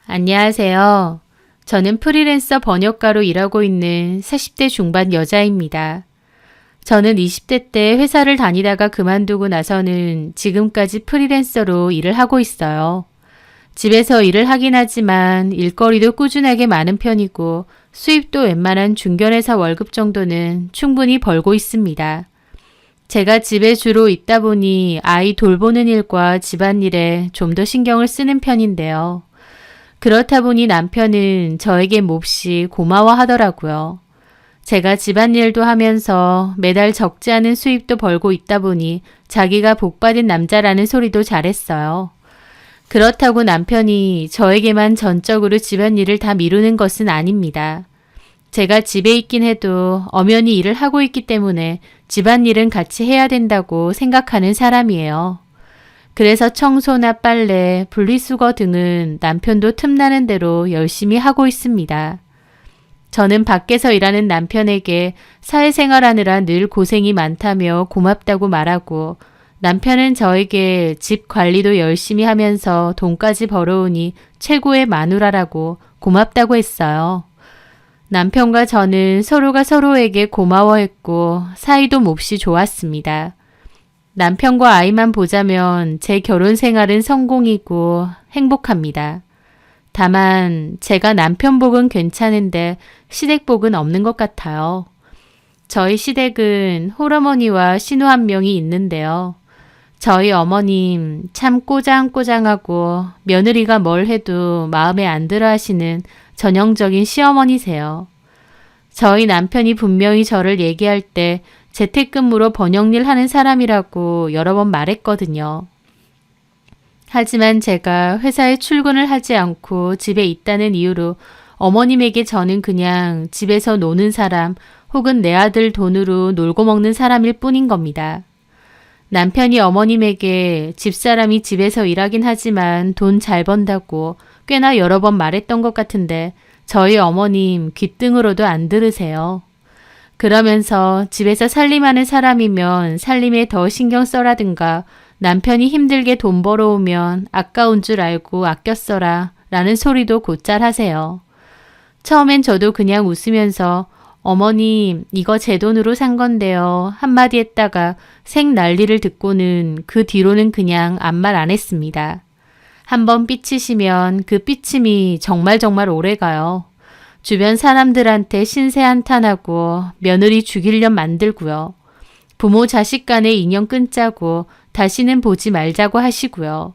안녕하세요. 저는 프리랜서 번역가로 일하고 있는 40대 중반 여자입니다. 저는 20대 때 회사를 다니다가 그만두고 나서는 지금까지 프리랜서로 일을 하고 있어요. 집에서 일을 하긴 하지만 일거리도 꾸준하게 많은 편이고 수입도 웬만한 중견회사 월급 정도는 충분히 벌고 있습니다. 제가 집에 주로 있다 보니 아이 돌보는 일과 집안일에 좀 더 신경을 쓰는 편인데요. 그렇다 보니 남편은 저에게 몹시 고마워하더라고요. 제가 집안일도 하면서 매달 적지 않은 수입도 벌고 있다 보니 자기가 복받은 남자라는 소리도 잘했어요. 그렇다고 남편이 저에게만 전적으로 집안일을 다 미루는 것은 아닙니다. 제가 집에 있긴 해도 엄연히 일을 하고 있기 때문에 집안일은 같이 해야 된다고 생각하는 사람이에요. 그래서 청소나 빨래, 분리수거 등은 남편도 틈나는 대로 열심히 하고 있습니다. 저는 밖에서 일하는 남편에게 사회생활하느라 늘 고생이 많다며 고맙다고 말하고 남편은 저에게 집 관리도 열심히 하면서 돈까지 벌어오니 최고의 마누라라고 고맙다고 했어요. 남편과 저는 서로가 서로에게 고마워했고 사이도 몹시 좋았습니다. 남편과 아이만 보자면 제 결혼 생활은 성공이고 행복합니다. 다만 제가 남편 복은 괜찮은데 시댁 복은 없는 것 같아요. 저희 시댁은 홀어머니와 신우 한 명이 있는데요. 저희 어머님 참 꼬장꼬장하고 며느리가 뭘 해도 마음에 안 들어 하시는 전형적인 시어머니세요. 저희 남편이 분명히 저를 얘기할 때 재택근무로 번역일 하는 사람이라고 여러 번 말했거든요. 하지만 제가 회사에 출근을 하지 않고 집에 있다는 이유로 어머님에게 저는 그냥 집에서 노는 사람 혹은 내 아들 돈으로 놀고 먹는 사람일 뿐인 겁니다. 남편이 어머님에게 집사람이 집에서 일하긴 하지만 돈 잘 번다고 꽤나 여러 번 말했던 것 같은데 저희 어머님 귓등으로도 안 들으세요. 그러면서 집에서 살림하는 사람이면 살림에 더 신경 써라든가 남편이 힘들게 돈 벌어오면 아까운 줄 알고 아껴 써라 라는 소리도 곧잘 하세요. 처음엔 저도 그냥 웃으면서 어머님 이거 제 돈으로 산 건데요 한마디 했다가 생 난리를 듣고는 그 뒤로는 그냥 아무 말 안 했습니다. 한번 삐치시면 그 삐침이 정말 오래가요. 주변 사람들한테 신세 한탄하고 며느리 죽이려 만들고요. 부모 자식 간의 인연 끊자고 다시는 보지 말자고 하시고요.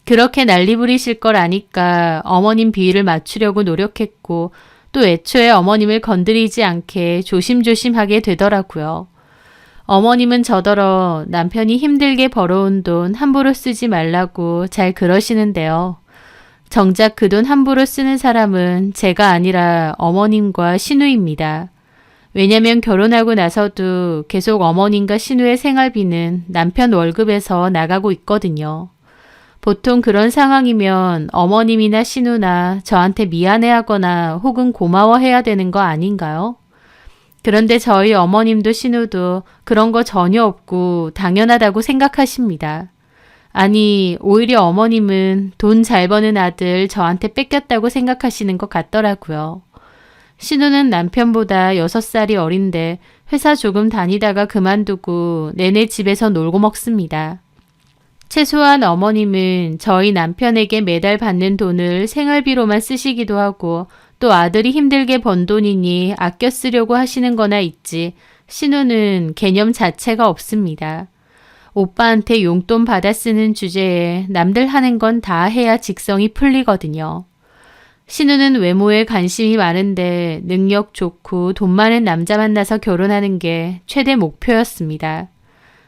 그렇게 난리 부리실 걸 아니까 어머님 비위를 맞추려고 노력했고 또 애초에 어머님을 건드리지 않게 조심조심하게 되더라고요. 어머님은 저더러 남편이 힘들게 벌어온 돈 함부로 쓰지 말라고 잘 그러시는데요. 정작 그 돈 함부로 쓰는 사람은 제가 아니라 어머님과 신우입니다. 왜냐면 결혼하고 나서도 계속 어머님과 신우의 생활비는 남편 월급에서 나가고 있거든요. 보통 그런 상황이면 어머님이나 신우나 저한테 미안해하거나 혹은 고마워해야 되는 거 아닌가요? 그런데 저희 어머님도 신우도 그런 거 전혀 없고 당연하다고 생각하십니다. 아니, 오히려 어머님은 돈 잘 버는 아들 저한테 뺏겼다고 생각하시는 것 같더라고요. 신우는 남편보다 6살이 어린데 회사 조금 다니다가 그만두고 내내 집에서 놀고 먹습니다. 최소한 어머님은 저희 남편에게 매달 받는 돈을 생활비로만 쓰시기도 하고 또 아들이 힘들게 번 돈이니 아껴 쓰려고 하시는 거나 있지 신우는 개념 자체가 없습니다. 오빠한테 용돈 받아 쓰는 주제에 남들 하는 건 다 해야 직성이 풀리거든요. 신우는 외모에 관심이 많은데 능력 좋고 돈 많은 남자 만나서 결혼하는 게 최대 목표였습니다.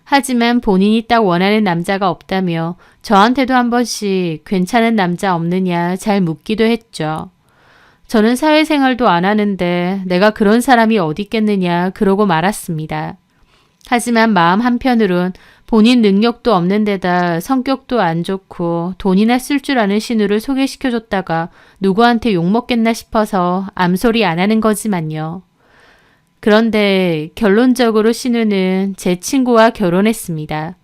하지만 본인이 딱 원하는 남자가 없다며 저한테도 한 번씩 괜찮은 남자 없느냐 잘 묻기도 했죠. 저는 사회생활도 안 하는데 내가 그런 사람이 어디 있겠느냐 그러고 말았습니다. 하지만 마음 한편으론 본인 능력도 없는 데다 성격도 안 좋고 돈이나 쓸 줄 아는 신우를 소개시켜줬다가 누구한테 욕먹겠나 싶어서 암소리 안 하는 거지만요. 그런데 결론적으로 신우는 제 친구와 결혼했습니다.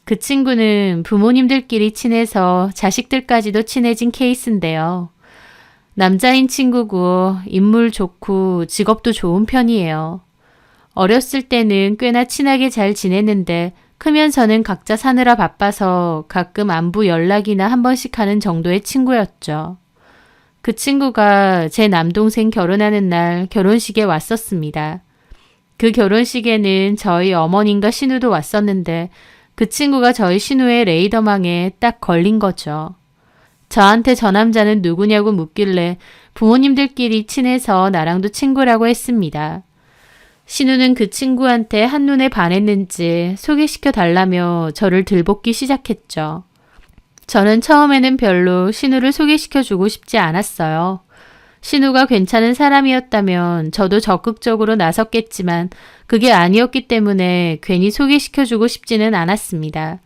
그 친구는 부모님들끼리 친해서 자식들까지도 친해진 케이스인데요. 남자인 친구고 인물 좋고 직업도 좋은 편이에요. 어렸을 때는 꽤나 친하게 잘 지냈는데 크면서는 각자 사느라 바빠서 가끔 안부 연락이나 한 번씩 하는 정도의 친구였죠. 그 친구가 제 남동생 결혼하는 날 결혼식에 왔었습니다. 그 결혼식에는 저희 어머님과 신우도 왔었는데 그 친구가 저희 신우의 레이더망에 딱 걸린 거죠. 저한테 저 남자는 누구냐고 묻길래 부모님들끼리 친해서 나랑도 친구라고 했습니다. 신우는 그 친구한테 한눈에 반했는지 소개시켜 달라며 저를 들볶기 시작했죠. 저는 처음에는 별로 신우를 소개시켜 주고 싶지 않았어요. 신우가 괜찮은 사람이었다면 저도 적극적으로 나섰겠지만 그게 아니었기 때문에 괜히 소개시켜 주고 싶지는 않았습니다.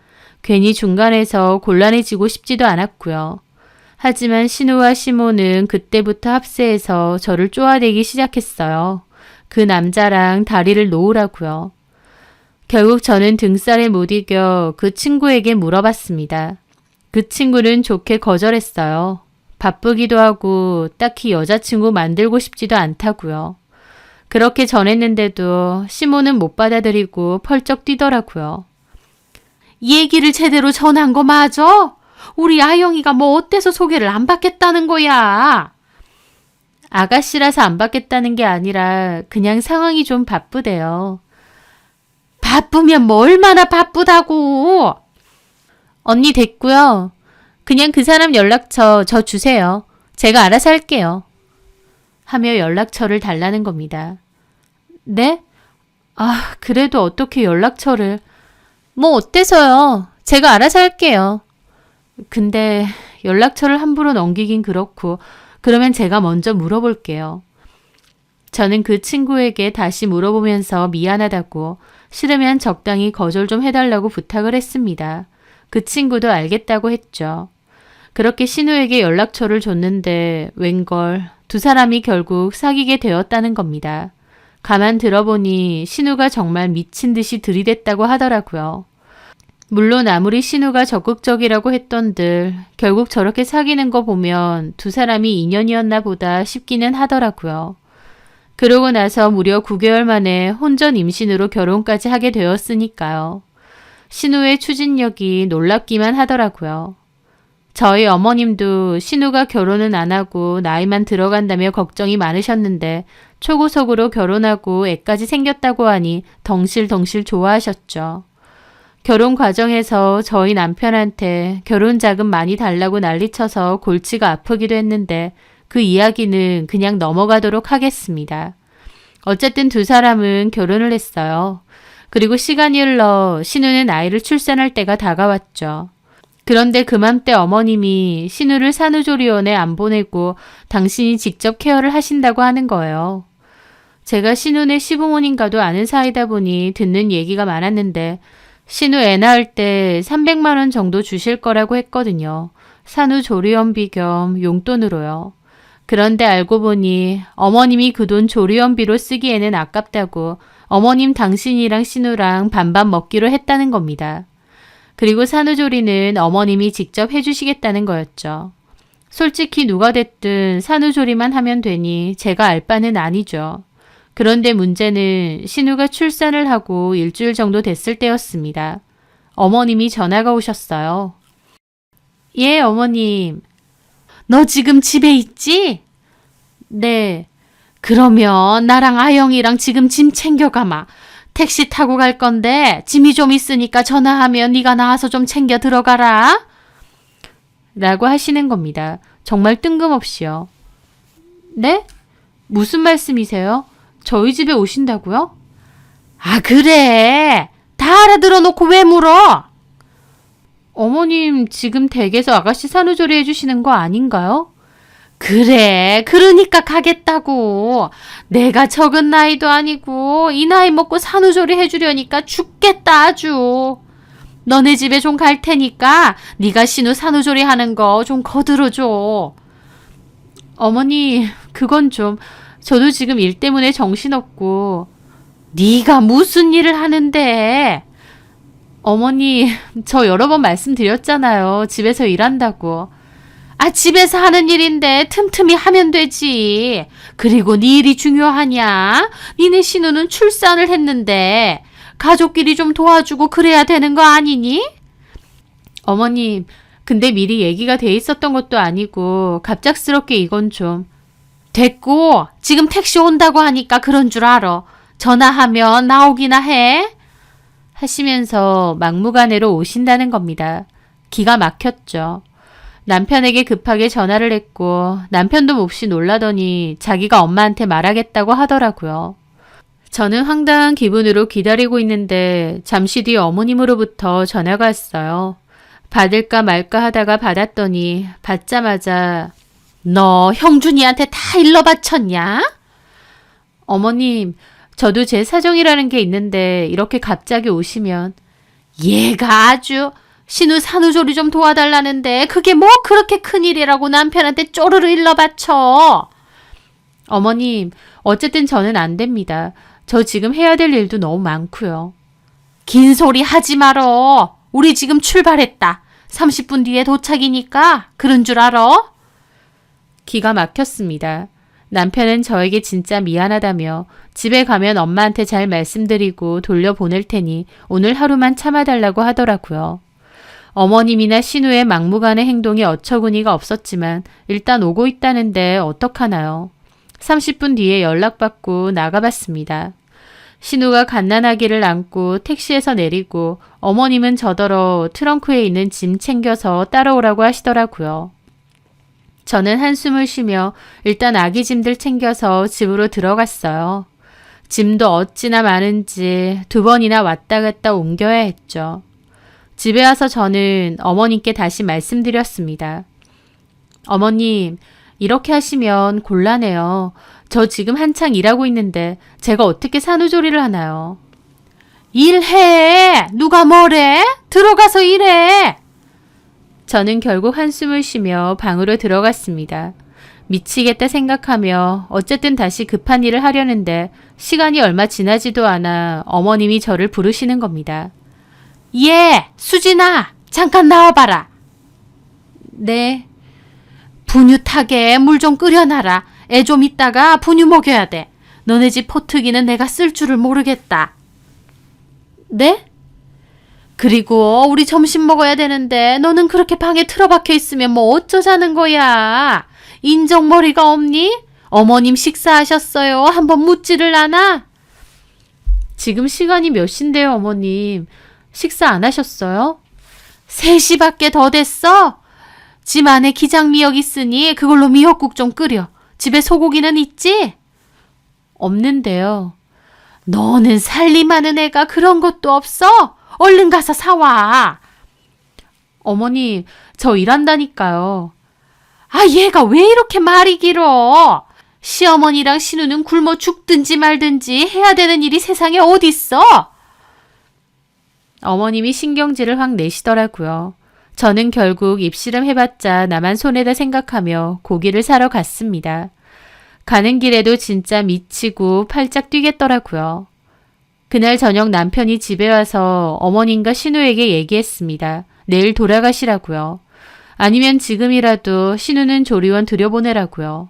괜히 중간에서 곤란해지고 싶지도 않았고요. 하지만 신우와 시모는 그때부터 합세해서 저를 쪼아대기 시작했어요. 그 남자랑 다리를 놓으라고요. 결국 저는 등살에 못 이겨 그 친구에게 물어봤습니다. 그 친구는 좋게 거절했어요. 바쁘기도 하고 딱히 여자친구 만들고 싶지도 않다고요. 그렇게 전했는데도 시모는 못 받아들이고 펄쩍 뛰더라고요. 얘기를 제대로 전한 거 맞아? 우리 아영이가 뭐 어때서 소개를 안 받겠다는 거야? 아가씨라서 안 받겠다는 게 아니라 그냥 상황이 좀 바쁘대요. 바쁘면 뭐 얼마나 바쁘다고. 언니 됐고요. 그냥 그 사람 연락처 저 주세요. 제가 알아서 할게요. 하며 연락처를 달라는 겁니다. 네? 아, 그래도 어떻게 연락처를. 뭐 어때서요? 제가 알아서 할게요. 근데 연락처를 함부로 넘기긴 그렇고 그러면 제가 먼저 물어볼게요. 저는 그 친구에게 다시 물어보면서 미안하다고 싫으면 적당히 거절 좀 해달라고 부탁을 했습니다. 그 친구도 알겠다고 했죠. 그렇게 신우에게 연락처를 줬는데 웬걸 두 사람이 결국 사귀게 되었다는 겁니다. 가만 들어보니 신우가 정말 미친 듯이 들이댔다고 하더라고요. 물론 아무리 신우가 적극적이라고 했던들 결국 저렇게 사귀는 거 보면 두 사람이 인연이었나 보다 싶기는 하더라고요. 그러고 나서 무려 9개월 만에 혼전 임신으로 결혼까지 하게 되었으니까요. 신우의 추진력이 놀랍기만 하더라고요. 저희 어머님도 신우가 결혼은 안 하고 나이만 들어간다며 걱정이 많으셨는데 초고속으로 결혼하고 애까지 생겼다고 하니 덩실덩실 좋아하셨죠. 결혼 과정에서 저희 남편한테 결혼 자금 많이 달라고 난리쳐서 골치가 아프기도 했는데 그 이야기는 그냥 넘어가도록 하겠습니다. 어쨌든 두 사람은 결혼을 했어요. 그리고 시간이 흘러 신우는 아이를 출산할 때가 다가왔죠. 그런데 그맘때 어머님이 신우를 산후조리원에 안 보내고 당신이 직접 케어를 하신다고 하는 거예요. 제가 신우네 시부모님과도 아는 사이다 보니 듣는 얘기가 많았는데 신우 애 낳을 때 300만 원 정도 주실 거라고 했거든요. 산후조리원비 겸 용돈으로요. 그런데 알고 보니 어머님이 그 돈 조리원비로 쓰기에는 아깝다고 어머님 당신이랑 신우랑 반반 먹기로 했다는 겁니다. 그리고 산후조리는 어머님이 직접 해주시겠다는 거였죠. 솔직히 누가 됐든 산후조리만 하면 되니 제가 알 바는 아니죠. 그런데 문제는 신우가 출산을 하고 일주일 정도 됐을 때였습니다. 어머님이 전화가 오셨어요. 예, 어머님. 너 지금 집에 있지? 네. 그러면 나랑 아영이랑 지금 짐 챙겨가마. 택시 타고 갈 건데 짐이 좀 있으니까 전화하면 네가 나와서 좀 챙겨 들어가라. 라고 하시는 겁니다. 정말 뜬금없이요. 네? 무슨 말씀이세요? 저희 집에 오신다고요? 아, 그래. 다 알아들어 놓고 왜 물어? 어머님 지금 댁에서 아가씨 산후조리 해주시는 거 아닌가요? 그래, 그러니까 가겠다고. 내가 적은 나이도 아니고 이 나이 먹고 산후조리 해주려니까 죽겠다 아주. 너네 집에 좀 갈 테니까 네가 신우 산후조리 하는 거 좀 거들어줘. 어머니, 그건 좀 저도 지금 일 때문에 정신없고. 네가 무슨 일을 하는데? 어머니, 저 여러 번 말씀드렸잖아요. 집에서 일한다고. 아, 집에서 하는 일인데 틈틈이 하면 되지. 그리고 네 일이 중요하냐? 니네 신우는 출산을 했는데 가족끼리 좀 도와주고 그래야 되는 거 아니니? 어머님, 근데 미리 얘기가 돼 있었던 것도 아니고 갑작스럽게 이건 좀. 됐고, 지금 택시 온다고 하니까 그런 줄 알아. 전화하면 나오기나 해. 하시면서 막무가내로 오신다는 겁니다. 기가 막혔죠. 남편에게 급하게 전화를 했고 남편도 몹시 놀라더니 자기가 엄마한테 말하겠다고 하더라고요. 저는 황당한 기분으로 기다리고 있는데 잠시 뒤 어머님으로부터 전화가 왔어요. 받을까 말까 하다가 받았더니 받자마자 너 형준이한테 다 일러 바쳤냐? 어머님, 저도 제 사정이라는 게 있는데 이렇게 갑자기 오시면 얘가 아주 신우 산후조리 좀 도와달라는데 그게 뭐 그렇게 큰일이라고 남편한테 쪼르르 일러 바쳐. 어머님, 어쨌든 저는 안 됩니다. 저 지금 해야 될 일도 너무 많고요. 긴 소리 하지 말어. 우리 지금 출발했다. 30분 뒤에 도착이니까 그런 줄 알아? 기가 막혔습니다. 남편은 저에게 진짜 미안하다며 집에 가면 엄마한테 잘 말씀드리고 돌려보낼 테니 오늘 하루만 참아달라고 하더라고요. 어머님이나 신우의 막무가내 행동에 어처구니가 없었지만 일단 오고 있다는데 어떡하나요? 30분 뒤에 연락받고 나가봤습니다. 신우가 갓난아기를 안고 택시에서 내리고 어머님은 저더러 트렁크에 있는 짐 챙겨서 따라오라고 하시더라고요. 저는 한숨을 쉬며 일단 아기 짐들 챙겨서 집으로 들어갔어요. 짐도 어찌나 많은지 2번이나 왔다 갔다 옮겨야 했죠. 집에 와서 저는 어머님께 다시 말씀드렸습니다. 어머님, 이렇게 하시면 곤란해요. 저 지금 한창 일하고 있는데 제가 어떻게 산후조리를 하나요? 일해! 누가 뭐래? 들어가서 일해! 저는 결국 한숨을 쉬며 방으로 들어갔습니다. 미치겠다 생각하며 어쨌든 다시 급한 일을 하려는데 시간이 얼마 지나지도 않아 어머님이 저를 부르시는 겁니다. 예, 수진아, 잠깐 나와봐라. 네. 분유 타게 물 좀 끓여놔라. 애 좀 있다가 분유 먹여야 돼. 너네 집 포트기는 내가 쓸 줄을 모르겠다. 네? 그리고 우리 점심 먹어야 되는데 너는 그렇게 방에 틀어박혀 있으면 뭐 어쩌자는 거야. 인정머리가 없니? 어머님 식사하셨어요? 한번 묻지를 않아? 지금 시간이 몇 시인데요, 어머님. 식사 안 하셨어요? 3시밖에 더 됐어? 집 안에 기장미역 있으니 그걸로 미역국 좀 끓여. 집에 소고기는 있지? 없는데요. 너는 살림하는 애가 그런 것도 없어? 얼른 가서 사와. 어머님, 저 일한다니까요. 아, 얘가 왜 이렇게 말이 길어? 시어머니랑 신우는 굶어 죽든지 말든지 해야 되는 일이 세상에 어딨어? 어머님이 신경질을 확 내시더라고요. 저는 결국 입씨름 해봤자 나만 손해다 생각하며 고기를 사러 갔습니다. 가는 길에도 진짜 미치고 팔짝 뛰겠더라고요. 그날 저녁 남편이 집에 와서 어머님과 신우에게 얘기했습니다. 내일 돌아가시라고요. 아니면 지금이라도 신우는 조리원 들여보내라고요.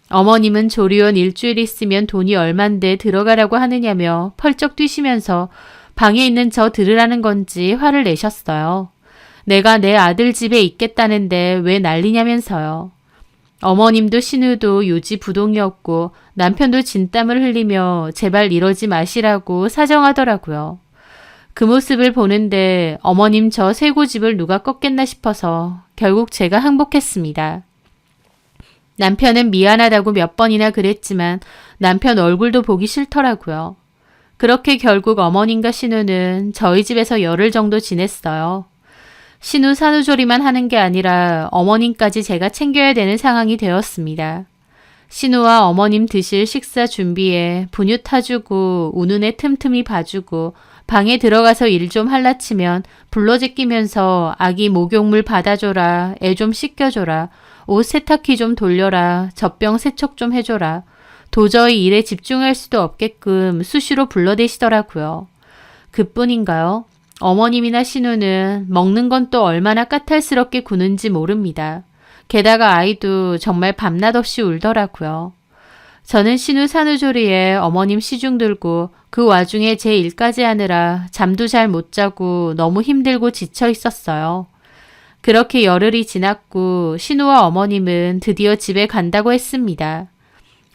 어머님은 조리원 일주일 있으면 돈이 얼만데 들어가라고 하느냐며 펄쩍 뛰시면서 방에 있는 저 들으라는 건지 화를 내셨어요. 내가 내 아들 집에 있겠다는데 왜 난리냐면서요. 어머님도 신우도 요지부동이었고 남편도 진땀을 흘리며 제발 이러지 마시라고 사정하더라고요. 그 모습을 보는데 어머님 저 쇠고집을 누가 꺾겠나 싶어서 결국 제가 항복했습니다. 남편은 미안하다고 몇 번이나 그랬지만 남편 얼굴도 보기 싫더라고요. 그렇게 결국 어머님과 신우는 저희 집에서 열흘 정도 지냈어요. 신우 산후조리만 하는 게 아니라 어머님까지 제가 챙겨야 되는 상황이 되었습니다. 신우와 어머님 드실 식사 준비에 분유 타주고 우는 애 틈틈이 봐주고 방에 들어가서 일 좀 할라치면 불러제끼면서 아기 목욕물 받아줘라, 애 좀 씻겨줘라, 옷 세탁기 좀 돌려라, 젖병 세척 좀 해줘라. 도저히 일에 집중할 수도 없게끔 수시로 불러대시더라고요. 그뿐인가요? 어머님이나 신우는 먹는 건 또 얼마나 까탈스럽게 구는지 모릅니다. 게다가 아이도 정말 밤낮 없이 울더라고요. 저는 신우 산후조리에 어머님 시중 들고 그 와중에 제 일까지 하느라 잠도 잘 못 자고 너무 힘들고 지쳐 있었어요. 그렇게 열흘이 지났고 신우와 어머님은 드디어 집에 간다고 했습니다.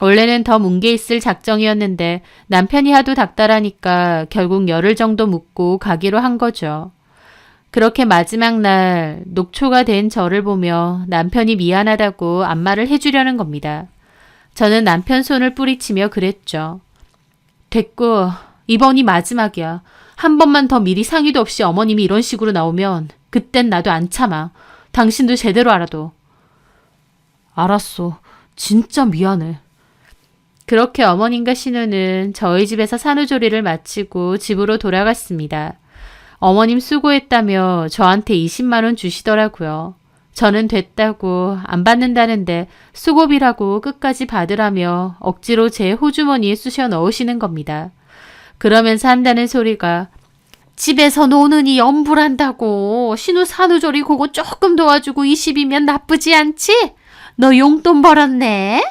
원래는 더 뭉개 있을 작정이었는데 남편이 하도 닥달하니까 결국 열흘 정도 묵고 가기로 한 거죠. 그렇게 마지막 날 녹초가 된 저를 보며 남편이 미안하다고 안마를 해주려는 겁니다. 저는 남편 손을 뿌리치며 그랬죠. 됐고 이번이 마지막이야. 한 번만 더 미리 상의도 없이 어머님이 이런 식으로 나오면 그땐 나도 안 참아. 당신도 제대로 알아둬. 알았어. 진짜 미안해. 그렇게 어머님과 신우는 저희 집에서 산후조리를 마치고 집으로 돌아갔습니다. 어머님 수고했다며 저한테 20만 원 주시더라고요. 저는 됐다고 안 받는다는데 수고비라고 끝까지 받으라며 억지로 제 호주머니에 쑤셔 넣으시는 겁니다. 그러면서 한다는 소리가 집에서 노느니 엄불한다고 신우 산후조리 그거 조금 도와주고 20이면 나쁘지 않지? 너 용돈 벌었네?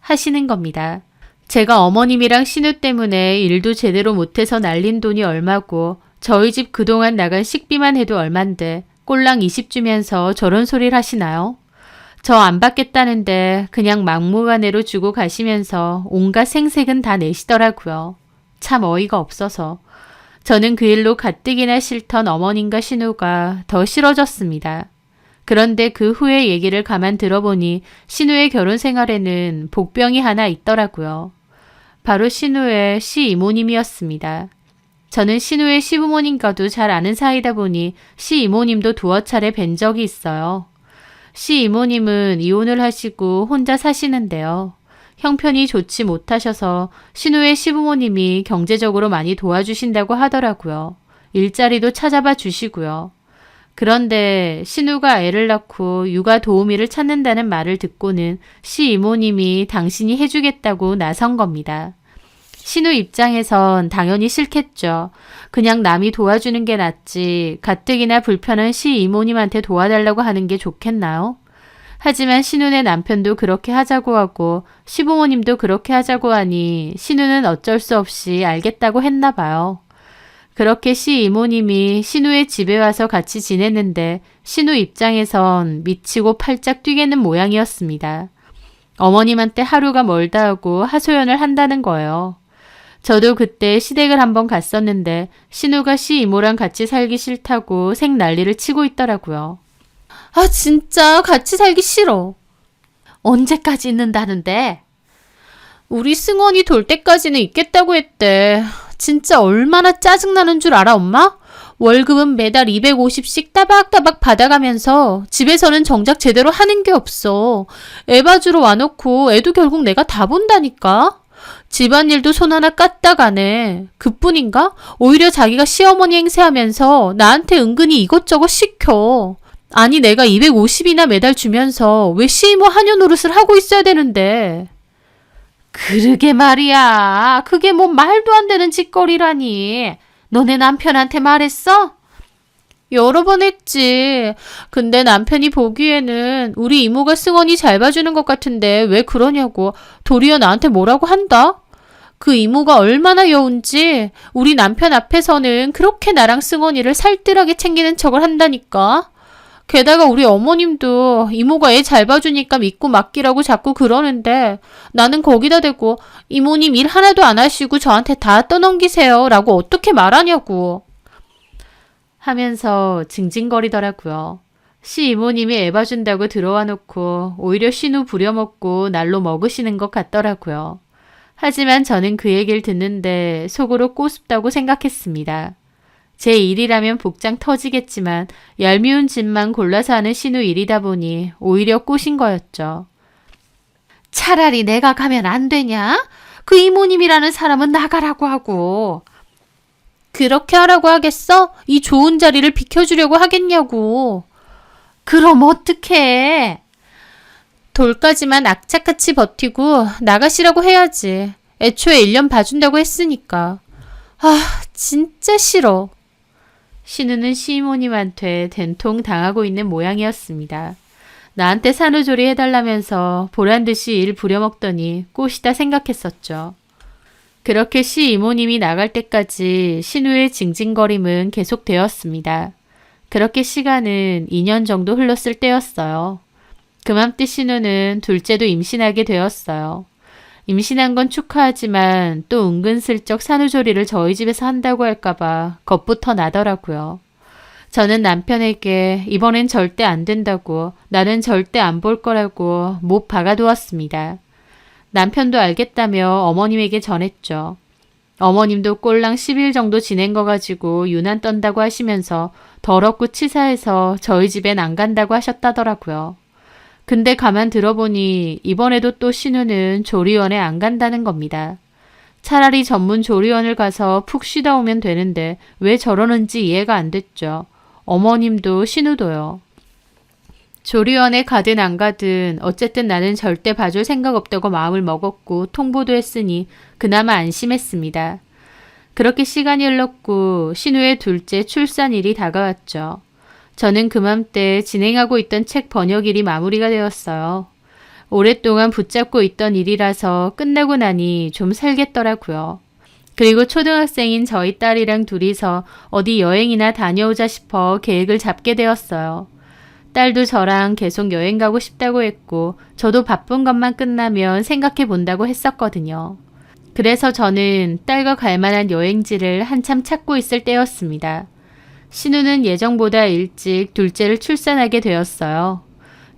하시는 겁니다. 제가 어머님이랑 신우 때문에 일도 제대로 못해서 날린 돈이 얼마고 저희 집 그동안 나간 식비만 해도 얼만데 꼴랑 20 주면서 저런 소리를 하시나요? 저 안 받겠다는데 그냥 막무가내로 주고 가시면서 온갖 생색은 다 내시더라고요. 참 어이가 없어서. 저는 그 일로 가뜩이나 싫던 어머님과 신우가 더 싫어졌습니다. 그런데 그 후의 얘기를 가만 들어보니 신우의 결혼 생활에는 복병이 하나 있더라고요. 바로 신우의 시이모님이었습니다. 저는 신우의 시부모님과도 잘 아는 사이다 보니 시이모님도 두어 차례 뵌 적이 있어요. 시이모님은 이혼을 하시고 혼자 사시는데요. 형편이 좋지 못하셔서 신우의 시부모님이 경제적으로 많이 도와주신다고 하더라고요. 일자리도 찾아봐 주시고요. 그런데 신우가 애를 낳고 육아 도우미를 찾는다는 말을 듣고는 시이모님이 당신이 해주겠다고 나선 겁니다. 신우 입장에선 당연히 싫겠죠. 그냥 남이 도와주는 게 낫지 가뜩이나 불편한 시이모님한테 도와달라고 하는 게 좋겠나요? 하지만 신우네 남편도 그렇게 하자고 하고 시부모님도 그렇게 하자고 하니 신우는 어쩔 수 없이 알겠다고 했나 봐요. 그렇게 시이모님이 신우의 집에 와서 같이 지냈는데 신우 입장에선 미치고 팔짝 뛰겠는 모양이었습니다. 어머님한테 하루가 멀다 하고 하소연을 한다는 거예요. 저도 그때 시댁을 한번 갔었는데 신우가 시이모랑 같이 살기 싫다고 생 난리를 치고 있더라고요. 아 진짜 같이 살기 싫어. 언제까지 있는다는데? 우리 승원이 돌 때까지는 있겠다고 했대. 진짜 얼마나 짜증나는 줄 알아 엄마? 월급은 매달 250씩 따박따박 받아가면서 집에서는 정작 제대로 하는 게 없어. 애 봐주러 와놓고 애도 결국 내가 다 본다니까. 집안일도 손 하나 까딱 안 해. 그뿐인가? 오히려 자기가 시어머니 행세하면서 나한테 은근히 이것저것 시켜. 아니 내가 250이나 매달 주면서 왜 시이모 하녀 노릇을 하고 있어야 되는데. 그러게 말이야. 그게 뭐 말도 안 되는 짓거리라니. 너네 남편한테 말했어? 여러 번 했지. 근데 남편이 보기에는 우리 이모가 승원이 잘 봐주는 것 같은데 왜 그러냐고 도리어 나한테 뭐라고 한다? 그 이모가 얼마나 여운지 우리 남편 앞에서는 그렇게 나랑 승원이를 살뜰하게 챙기는 척을 한다니까. 게다가 우리 어머님도 이모가 애 잘 봐주니까 믿고 맡기라고 자꾸 그러는데 나는 거기다 대고 이모님 일 하나도 안 하시고 저한테 다 떠넘기세요 라고 어떻게 말하냐고 하면서 징징거리더라고요. 시이모님이 애 봐준다고 들어와 놓고 오히려 신우 부려먹고 날로 먹으시는 것 같더라고요. 하지만 저는 그 얘기를 듣는데 속으로 꼬숩다고 생각했습니다. 제 일이라면 복장 터지겠지만 얄미운 짓만 골라서 하는 신우 일이다 보니 오히려 꼬신 거였죠. 차라리 내가 가면 안 되냐? 그 이모님이라는 사람은 나가라고 하고. 그렇게 하라고 하겠어? 이 좋은 자리를 비켜주려고 하겠냐고. 그럼 어떡해? 돌까지만 악착같이 버티고 나가시라고 해야지. 애초에 1년 봐준다고 했으니까. 아, 진짜 싫어. 신우는 시이모님한테 된통 당하고 있는 모양이었습니다. 나한테 산후조리 해달라면서 보란듯이 일 부려먹더니 꽃이다 생각했었죠. 그렇게 시이모님이 나갈 때까지 신우의 징징거림은 계속되었습니다. 그렇게 시간은 2년 정도 흘렀을 때였어요. 그맘때 신우는 둘째도 임신하게 되었어요. 임신한 건 축하하지만 또 은근슬쩍 산후조리를 저희 집에서 한다고 할까봐 겁부터 나더라고요. 저는 남편에게 이번엔 절대 안 된다고, 나는 절대 안 볼 거라고 못 박아두었습니다. 남편도 알겠다며 어머님에게 전했죠. 어머님도 꼴랑 10일 정도 지낸 거 가지고 유난 떤다고 하시면서 더럽고 치사해서 저희 집엔 안 간다고 하셨다더라고요. 근데 가만 들어보니 이번에도 또 신우는 조리원에 안 간다는 겁니다. 차라리 전문 조리원을 가서 푹 쉬다 오면 되는데 왜 저러는지 이해가 안 됐죠. 어머님도 신우도요. 조리원에 가든 안 가든 어쨌든 나는 절대 봐줄 생각 없다고 마음을 먹었고 통보도 했으니 그나마 안심했습니다. 그렇게 시간이 흘렀고 신우의 둘째 출산일이 다가왔죠. 저는 그맘때 진행하고 있던 책 번역일이 마무리가 되었어요. 오랫동안 붙잡고 있던 일이라서 끝나고 나니 좀 살겠더라고요. 그리고 초등학생인 저희 딸이랑 둘이서 어디 여행이나 다녀오자 싶어 계획을 잡게 되었어요. 딸도 저랑 계속 여행 가고 싶다고 했고 저도 바쁜 것만 끝나면 생각해 본다고 했었거든요. 그래서 저는 딸과 갈 만한 여행지를 한참 찾고 있을 때였습니다. 신우는 예정보다 일찍 둘째를 출산하게 되었어요.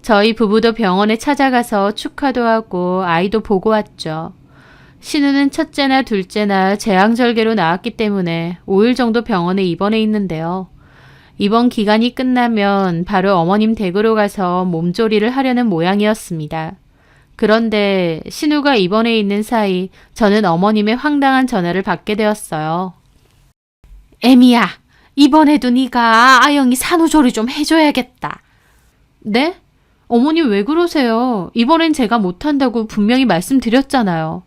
저희 부부도 병원에 찾아가서 축하도 하고 아이도 보고 왔죠. 신우는 첫째나 둘째나 제왕절개로 나왔기 때문에 5일 정도 병원에 입원해 있는데요. 입원 기간이 끝나면 바로 어머님 댁으로 가서 몸조리를 하려는 모양이었습니다. 그런데 신우가 입원해 있는 사이 저는 어머님의 황당한 전화를 받게 되었어요. 애미야, 이번에도 네가 아영이 산후조리 좀 해줘야겠다. 네? 어머님 왜 그러세요? 이번엔 제가 못한다고 분명히 말씀드렸잖아요.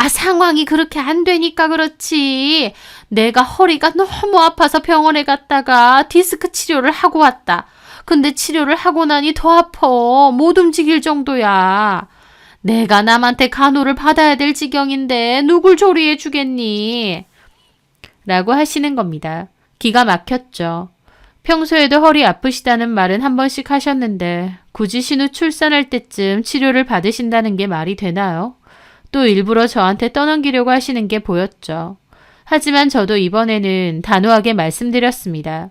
상황이 그렇게 안 되니까 그렇지. 내가 허리가 너무 아파서 병원에 갔다가 디스크 치료를 하고 왔다. 근데 치료를 하고 나니 더 아파. 못 움직일 정도야. 내가 남한테 간호를 받아야 될 지경인데 누굴 조리해 주겠니? 라고 하시는 겁니다. 기가 막혔죠. 평소에도 허리 아프시다는 말은 한 번씩 하셨는데 굳이 신우 출산할 때쯤 치료를 받으신다는 게 말이 되나요? 또 일부러 저한테 떠넘기려고 하시는 게 보였죠. 하지만 저도 이번에는 단호하게 말씀드렸습니다.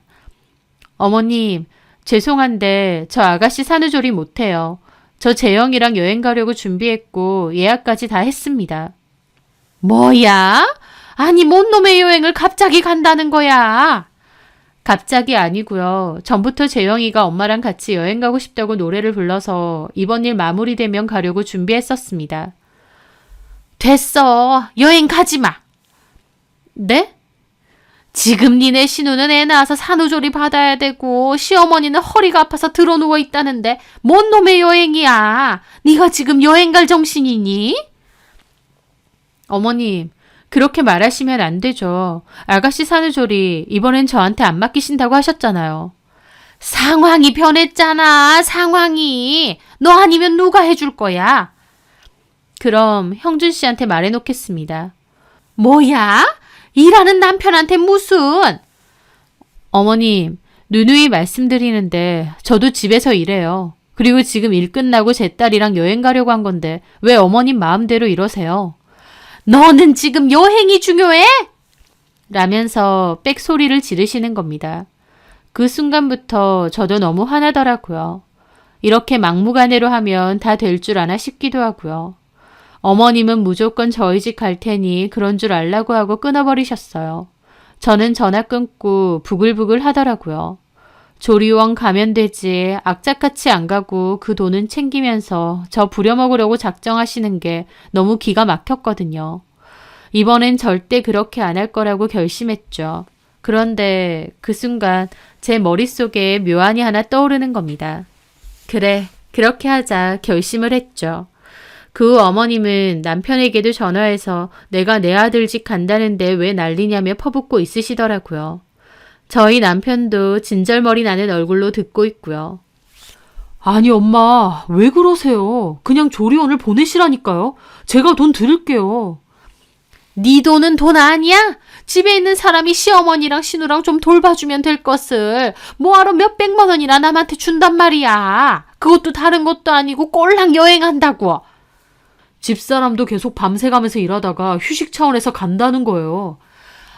어머님, 죄송한데 저 아가씨 산후조리 못해요. 저 재영이랑 여행 가려고 준비했고 예약까지 다 했습니다. 뭐야? 아니 뭔 놈의 여행을 갑자기 간다는 거야? 갑자기 아니고요. 전부터 재영이가 엄마랑 같이 여행 가고 싶다고 노래를 불러서 이번 일 마무리되면 가려고 준비했었습니다. 됐어. 여행 가지 마. 네? 지금 니네 신우는 애 낳아서 산후조리 받아야 되고 시어머니는 허리가 아파서 드러누워 있다는데 뭔 놈의 여행이야. 네가 지금 여행 갈 정신이니? 어머님, 그렇게 말하시면 안 되죠. 아가씨 산후조리 이번엔 저한테 안 맡기신다고 하셨잖아요. 상황이 변했잖아. 상황이. 너 아니면 누가 해줄 거야? 그럼 형준 씨한테 말해놓겠습니다. 뭐야? 일하는 남편한테 무슨? 어머님, 누누이 말씀드리는데 저도 집에서 일해요. 그리고 지금 일 끝나고 제 딸이랑 여행 가려고 한 건데 왜 어머님 마음대로 이러세요? 너는 지금 여행이 중요해? 라면서 빽소리를 지르시는 겁니다. 그 순간부터 저도 너무 화나더라고요. 이렇게 막무가내로 하면 다 될 줄 아나 싶기도 하고요. 어머님은 무조건 저희 집 갈 테니 그런 줄 알라고 하고 끊어버리셨어요. 저는 전화 끊고 부글부글 하더라고요. 조리원 가면 되지 악착같이 안 가고 그 돈은 챙기면서 저 부려먹으려고 작정하시는 게 너무 기가 막혔거든요. 이번엔 절대 그렇게 안 할 거라고 결심했죠. 그런데 그 순간 제 머릿속에 묘안이 하나 떠오르는 겁니다. 그래, 그렇게 하자 결심을 했죠. 그 후 어머님은 남편에게도 전화해서 내가 내 아들 집 간다는데 왜 난리냐며 퍼붓고 있으시더라고요. 저희 남편도 진절머리 나는 얼굴로 듣고 있고요. 아니 엄마 왜 그러세요? 그냥 조리원을 보내시라니까요. 제가 돈 드릴게요. 네 돈은 돈 아니야? 집에 있는 사람이 시어머니랑 신우랑 좀 돌봐주면 될 것을 뭐하러 몇백만 원이나 남한테 준단 말이야. 그것도 다른 것도 아니고 꼴랑 여행한다고. 집사람도 계속 밤새 가면서 일하다가 휴식 차원에서 간다는 거예요.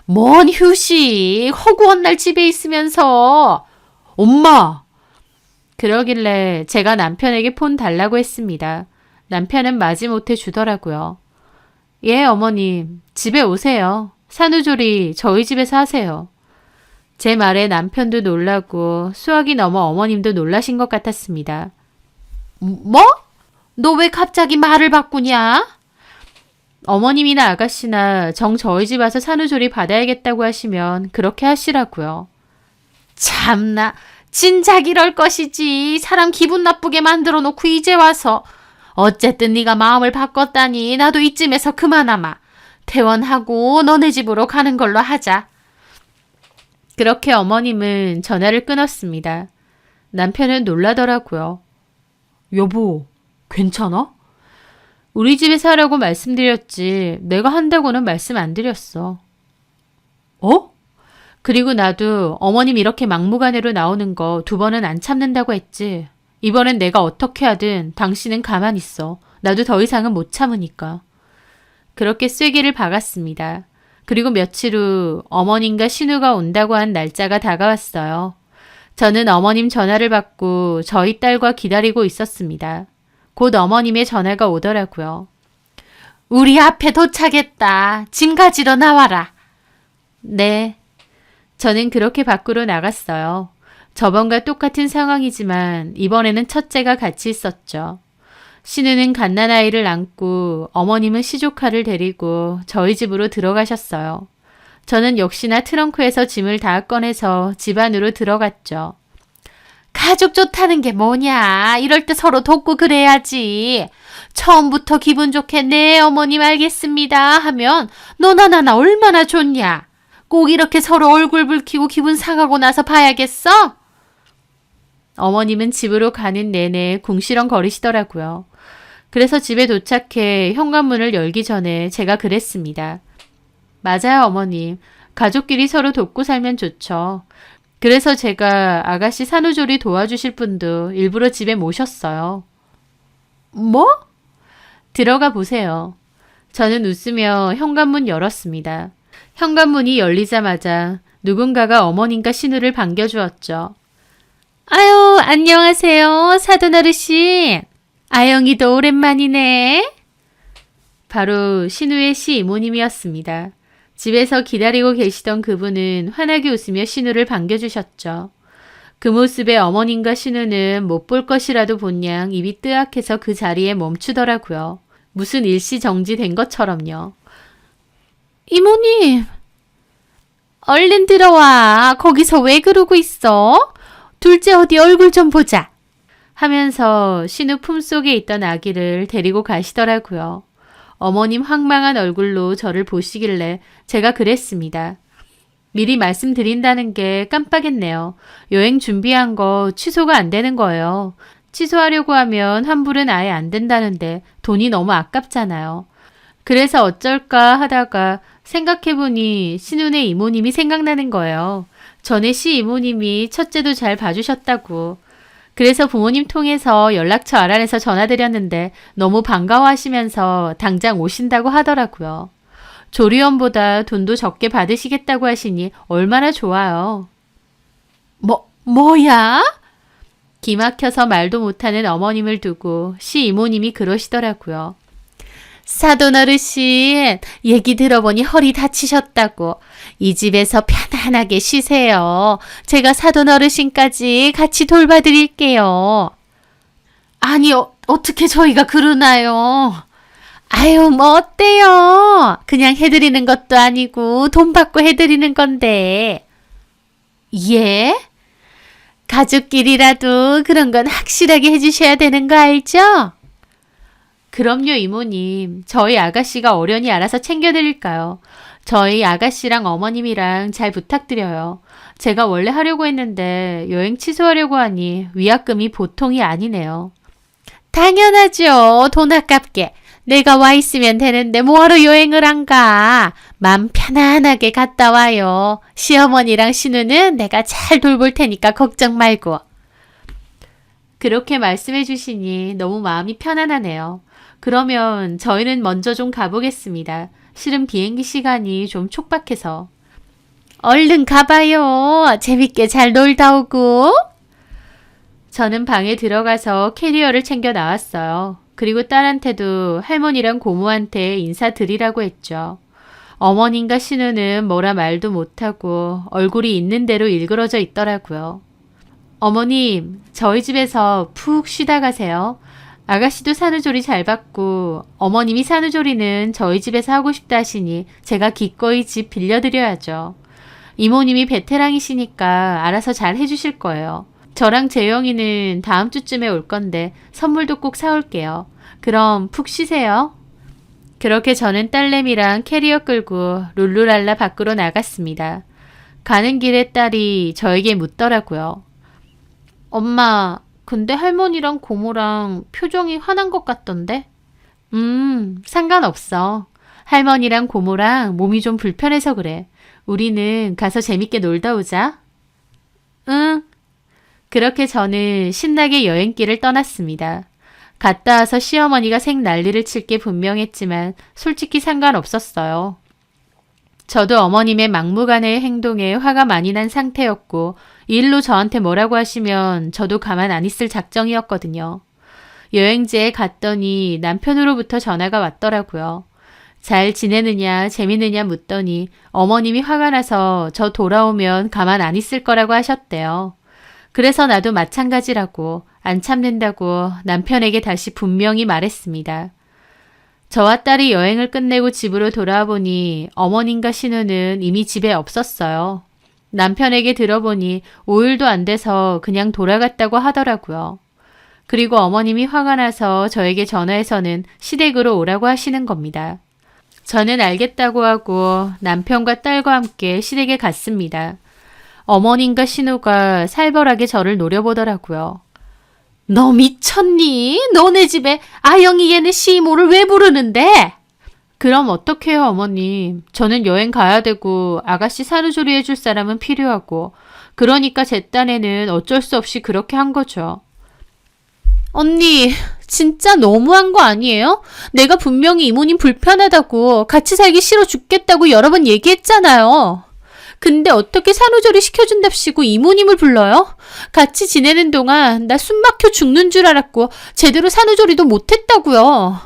뭔 휴식, 허구한 날 집에 있으면서. 엄마! 그러길래 제가 남편에게 폰 달라고 했습니다. 남편은 마지못해 주더라고요. 예, 어머님, 집에 오세요. 산후조리 저희 집에서 하세요. 제 말에 남편도 놀라고 수학이 넘어 어머님도 놀라신 것 같았습니다. 뭐? 너 왜 갑자기 말을 바꾸냐? 어머님이나 아가씨나 저희 집 와서 산후조리 받아야겠다고 하시면 그렇게 하시라고요. 참나, 진작 이럴 것이지. 사람 기분 나쁘게 만들어 놓고 이제 와서. 어쨌든 네가 마음을 바꿨다니 나도 이쯤에서 그만하마. 퇴원하고 너네 집으로 가는 걸로 하자. 그렇게 어머님은 전화를 끊었습니다. 남편은 놀라더라고요. 여보, 괜찮아? 우리 집에서 하라고 말씀드렸지 내가 한다고는 말씀 안 드렸어. 어? 그리고 나도 어머님 이렇게 막무가내로 나오는 거 2번은 안 참는다고 했지. 이번엔 내가 어떻게 하든 당신은 가만히 있어. 나도 더 이상은 못 참으니까. 그렇게 쐐기를 박았습니다. 그리고 며칠 후 어머님과 신우가 온다고 한 날짜가 다가왔어요. 저는 어머님 전화를 받고 저희 딸과 기다리고 있었습니다. 곧 어머님의 전화가 오더라고요. 우리 앞에 도착했다. 짐 가지러 나와라. 네. 저는 그렇게 밖으로 나갔어요. 저번과 똑같은 상황이지만 이번에는 첫째가 같이 있었죠. 신우는 갓난아이를 안고 어머님은 시조카를 데리고 저희 집으로 들어가셨어요. 저는 역시나 트렁크에서 짐을 다 꺼내서 집 안으로 들어갔죠. 가족 좋다는 게 뭐냐. 이럴 때 서로 돕고 그래야지. 처음부터 기분 좋게 네 어머님 알겠습니다 하면 너나 나나 얼마나 좋냐. 꼭 이렇게 서로 얼굴 붉히고 기분 상하고 나서 봐야겠어? 어머님은 집으로 가는 내내 궁시렁거리시더라고요. 그래서 집에 도착해 현관문을 열기 전에 제가 그랬습니다. 맞아요, 어머님. 가족끼리 서로 돕고 살면 좋죠. 그래서 제가 아가씨 산후조리 도와주실 분도 일부러 집에 모셨어요. 뭐? 들어가 보세요. 저는 웃으며 현관문 열었습니다. 현관문이 열리자마자 누군가가 어머님과 신우를 반겨주었죠. 아유, 안녕하세요, 사돈 어르신. 아영이도 오랜만이네. 바로 신우의 시이모님이었습니다. 집에서 기다리고 계시던 그분은 환하게 웃으며 신우를 반겨주셨죠. 그 모습에 어머님과 신우는 못 볼 것이라도 본양 입이 뜨악해서 그 자리에 멈추더라고요. 무슨 일시정지된 것처럼요. 이모님, 얼른 들어와. 거기서 왜 그러고 있어? 둘째 어디 얼굴 좀 보자. 하면서 신우 품속에 있던 아기를 데리고 가시더라고요. 어머님 황망한 얼굴로 저를 보시길래 제가 그랬습니다. 미리 말씀드린다는 게 깜빡했네요. 여행 준비한 거 취소가 안 되는 거예요. 취소하려고 하면 환불은 아예 안 된다는데 돈이 너무 아깝잖아요. 그래서 어쩔까 하다가 생각해보니 신우네 이모님이 생각나는 거예요. 전에 시이모님이 첫째도 잘 봐주셨다고. 그래서 부모님 통해서 연락처 알아내서 전화드렸는데 너무 반가워하시면서 당장 오신다고 하더라고요. 조리원보다 돈도 적게 받으시겠다고 하시니 얼마나 좋아요. 뭐야? 기막혀서 말도 못하는 어머님을 두고 시이모님이 그러시더라고요. 사돈 어르신, 얘기 들어보니 허리 다치셨다고. 이 집에서 편안하게 쉬세요. 제가 사돈 어르신까지 같이 돌봐드릴게요. 아니, 어떻게 저희가 그러나요? 아유, 뭐 어때요? 그냥 해드리는 것도 아니고 돈 받고 해드리는 건데. 예? 가족끼리라도 그런 건 확실하게 해주셔야 되는 거 알죠? 그럼요, 이모님. 저희 아가씨가 어련히 알아서 챙겨드릴까요? 저희 아가씨랑 어머님이랑 잘 부탁드려요. 제가 원래 하려고 했는데 여행 취소하려고 하니 위약금이 보통이 아니네요. 당연하죠. 돈 아깝게. 내가 와 있으면 되는데 뭐하러 여행을 안 가. 맘 편안하게 갔다 와요. 시어머니랑 신우는 내가 잘 돌볼 테니까 걱정 말고. 그렇게 말씀해 주시니 너무 마음이 편안하네요. 그러면 저희는 먼저 좀 가보겠습니다. 실은 비행기 시간이 좀 촉박해서. 얼른 가봐요. 재밌게 잘 놀다 오고. 저는 방에 들어가서 캐리어를 챙겨 나왔어요. 그리고 딸한테도 할머니랑 고모한테 인사드리라고 했죠. 어머님과 신우는 뭐라 말도 못하고 얼굴이 있는 대로 일그러져 있더라고요. 어머님, 저희 집에서 푹 쉬다 가세요. 아가씨도 산후조리 잘 받고 어머님이 산후조리는 저희 집에서 하고 싶다 하시니 제가 기꺼이 집 빌려드려야죠. 이모님이 베테랑이시니까 알아서 잘 해주실 거예요. 저랑 재영이는 다음 주쯤에 올 건데 선물도 꼭 사올게요. 그럼 푹 쉬세요. 그렇게 저는 딸내미랑 캐리어 끌고 룰루랄라 밖으로 나갔습니다. 가는 길에 딸이 저에게 묻더라고요. 엄마, 근데 할머니랑 고모랑 표정이 화난 것 같던데? 상관없어. 할머니랑 고모랑 몸이 좀 불편해서 그래. 우리는 가서 재밌게 놀다 오자. 응. 그렇게 저는 신나게 여행길을 떠났습니다. 갔다 와서 시어머니가 생 난리를 칠 게 분명했지만 솔직히 상관없었어요. 저도 어머님의 막무가내의 행동에 화가 많이 난 상태였고 이 일로 저한테 뭐라고 하시면 저도 가만 안 있을 작정이었거든요. 여행지에 갔더니 남편으로부터 전화가 왔더라고요. 잘 지내느냐 재미느냐 묻더니 어머님이 화가 나서 저 돌아오면 가만 안 있을 거라고 하셨대요. 그래서 나도 마찬가지라고 안 참는다고 남편에게 다시 분명히 말했습니다. 저와 딸이 여행을 끝내고 집으로 돌아와 보니 어머님과 신우는 이미 집에 없었어요. 남편에게 들어보니 5일도 안 돼서 그냥 돌아갔다고 하더라고요. 그리고 어머님이 화가 나서 저에게 전화해서는 시댁으로 오라고 하시는 겁니다. 저는 알겠다고 하고 남편과 딸과 함께 시댁에 갔습니다. 어머님과 신우가 살벌하게 저를 노려보더라고요. 너 미쳤니? 너네 집에 아영이 얘네 시모를 왜 부르는데? 그럼 어떡해요, 어머님. 저는 여행 가야 되고 아가씨 산후조리 해줄 사람은 필요하고 그러니까 제 딴에는 어쩔 수 없이 그렇게 한 거죠. 언니, 진짜 너무한 거 아니에요? 내가 분명히 이모님 불편하다고 같이 살기 싫어 죽겠다고 여러 번 얘기했잖아요. 근데 어떻게 산후조리 시켜준답시고 이모님을 불러요? 같이 지내는 동안 나 숨 막혀 죽는 줄 알았고 제대로 산후조리도 못했다고요.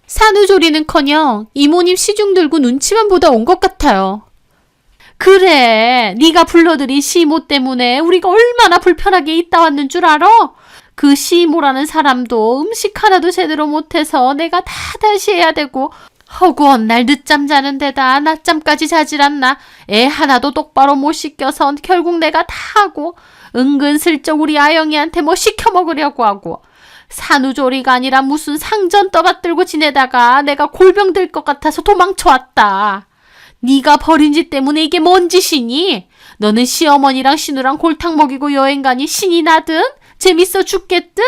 산후조리는커녕 이모님 시중 들고 눈치만 보다 온 것 같아요. 그래, 네가 불러들인 시모 때문에 우리가 얼마나 불편하게 있다 왔는 줄 알아? 그 시모라는 사람도 음식 하나도 제대로 못해서 내가 다 다시 해야 되고 허구한 날 늦잠 자는 데다 낮잠까지 자질 않나 애 하나도 똑바로 못 시켜서 결국 내가 다 하고 은근슬쩍 우리 아영이한테 뭐 시켜 먹으려고 하고 산후조리가 아니라 무슨 상전 떠받들고 지내다가 내가 골병 들 것 같아서 도망쳐왔다. 네가 벌인 짓 때문에 이게 뭔 짓이니? 너는 시어머니랑 신우랑 골탕 먹이고 여행 가니 신이 나든 재밌어 죽겠든?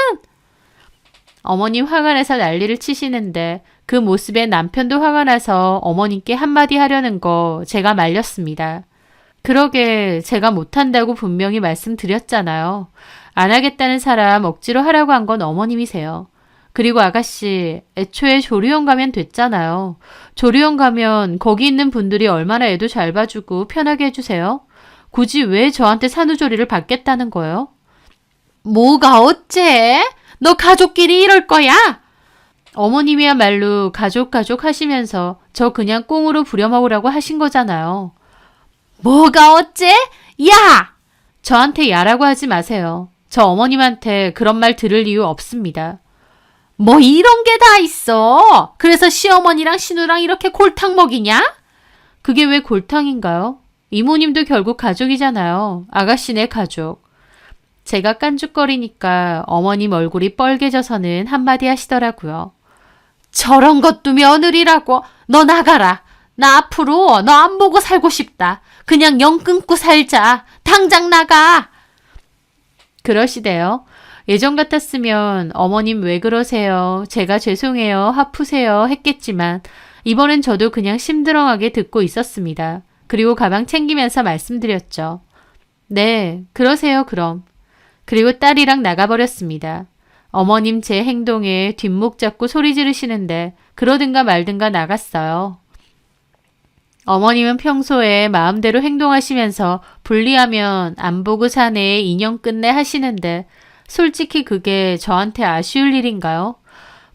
어머님 화가 나서 난리를 치시는데 그 모습에 남편도 화가 나서 어머님께 한마디 하려는 거 제가 말렸습니다. 그러게 제가 못한다고 분명히 말씀드렸잖아요. 안 하겠다는 사람 억지로 하라고 한 건 어머님이세요. 그리고 아가씨, 애초에 조리원 가면 됐잖아요. 조리원 가면 거기 있는 분들이 얼마나 애도 잘 봐주고 편하게 해주세요. 굳이 왜 저한테 산후조리를 받겠다는 거예요? 뭐가 어째? 너 가족끼리 이럴 거야? 어머님이야말로 가족 하시면서 저 그냥 꽁으로 부려먹으라고 하신 거잖아요. 뭐가 어째? 야! 저한테 야라고 하지 마세요. 저 어머님한테 그런 말 들을 이유 없습니다. 뭐 이런 게 다 있어. 그래서 시어머니랑 신우랑 이렇게 골탕 먹이냐? 그게 왜 골탕인가요? 이모님도 결국 가족이잖아요. 아가씨네 가족. 제가 깐죽거리니까 어머님 얼굴이 뻘개져서는 한마디 하시더라고요. 저런 것도 며느리라고. 너 나가라. 나 앞으로 너 안 보고 살고 싶다. 그냥 영 끊고 살자. 당장 나가. 그러시대요. 예전 같았으면 어머님 왜 그러세요? 제가 죄송해요. 화푸세요. 했겠지만 이번엔 저도 그냥 심드렁하게 듣고 있었습니다. 그리고 가방 챙기면서 말씀드렸죠. 네, 그러세요 그럼. 그리고 딸이랑 나가버렸습니다. 어머님 제 행동에 뒷목 잡고 소리 지르시는데 그러든가 말든가 나갔어요. 어머님은 평소에 마음대로 행동하시면서 불리하면 안 보고 사내 인연 끝내 하시는데 솔직히 그게 저한테 아쉬울 일인가요?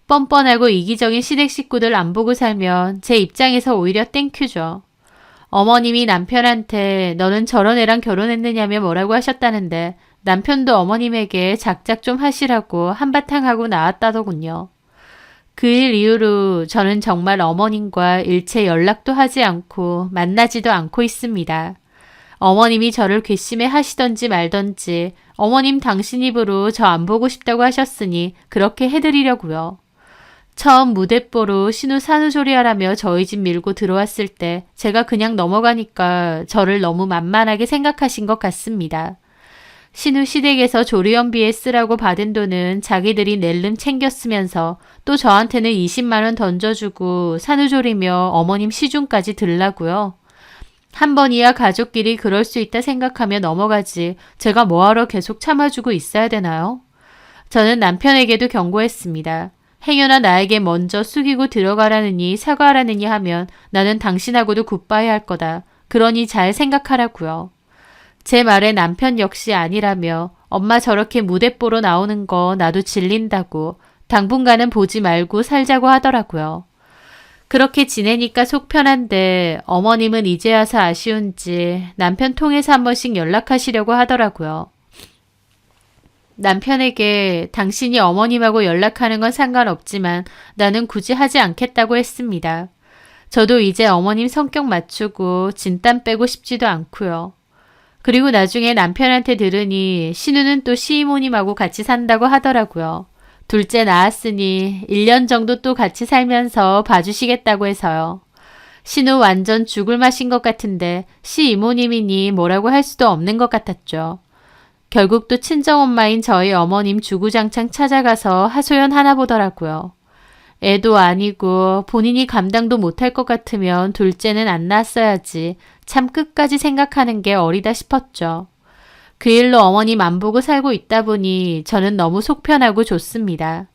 뻔뻔하고 이기적인 시댁 식구들 안 보고 살면 제 입장에서 오히려 땡큐죠. 어머님이 남편한테 너는 저런 애랑 결혼했느냐며 뭐라고 하셨다는데 남편도 어머님에게 작작 좀 하시라고 한바탕 하고 나왔다더군요. 그 일 이후로 저는 정말 어머님과 일체 연락도 하지 않고 만나지도 않고 있습니다. 어머님이 저를 괘씸해 하시던지 말던지 어머님 당신 입으로 저 안 보고 싶다고 하셨으니 그렇게 해드리려고요. 처음 무대뽀로 신우 산후조리하라며 저희 집 밀고 들어왔을 때 제가 그냥 넘어가니까 저를 너무 만만하게 생각하신 것 같습니다. 신우 시댁에서 조리원비에 쓰라고 받은 돈은 자기들이 낼름 챙겼으면서 또 저한테는 20만 원 던져주고 산후조리며 어머님 시중까지 들라고요. 한 번이야 가족끼리 그럴 수 있다 생각하며 넘어가지 제가 뭐하러 계속 참아주고 있어야 되나요? 저는 남편에게도 경고했습니다. 행여나 나에게 먼저 숙이고 들어가라느니 사과하라느니 하면 나는 당신하고도 굿바이 할 거다. 그러니 잘 생각하라고요. 제 말에 남편 역시 아니라며 엄마 저렇게 무대뽀로 나오는 거 나도 질린다고 당분간은 보지 말고 살자고 하더라고요. 그렇게 지내니까 속 편한데 어머님은 이제 와서 아쉬운지 남편 통해서 한 번씩 연락하시려고 하더라고요. 남편에게 당신이 어머님하고 연락하는 건 상관없지만 나는 굳이 하지 않겠다고 했습니다. 저도 이제 어머님 성격 맞추고 진땀 빼고 싶지도 않고요. 그리고 나중에 남편한테 들으니 신우는 또 시이모님하고 같이 산다고 하더라고요. 둘째 낳았으니 1년 정도 또 같이 살면서 봐주시겠다고 해서요. 신우 완전 죽을 맛인 것 같은데 시이모님이니 뭐라고 할 수도 없는 것 같았죠. 결국 또 친정엄마인 저희 어머님 주구장창 찾아가서 하소연 하나 보더라고요. 애도 아니고 본인이 감당도 못할 것 같으면 둘째는 안 낳았어야지 참 끝까지 생각하는 게 어리다 싶었죠. 그 일로 어머님 안 보고 살고 있다 보니 저는 너무 속편하고 좋습니다.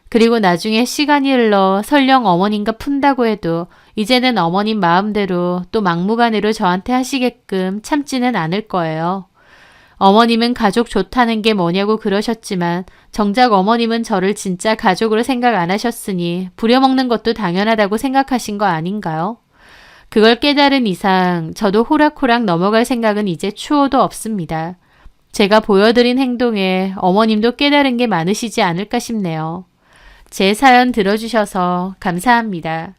그리고 나중에 시간이 흘러 설령 어머님과 푼다고 해도 이제는 어머님 마음대로 또 막무가내로 저한테 하시게끔 참지는 않을 거예요. 어머님은 가족 좋다는 게 뭐냐고 그러셨지만 정작 어머님은 저를 진짜 가족으로 생각 안 하셨으니 부려먹는 것도 당연하다고 생각하신 거 아닌가요? 그걸 깨달은 이상 저도 호락호락 넘어갈 생각은 이제 추호도 없습니다. 제가 보여드린 행동에 어머님도 깨달은 게 많으시지 않을까 싶네요. 제 사연 들어주셔서 감사합니다.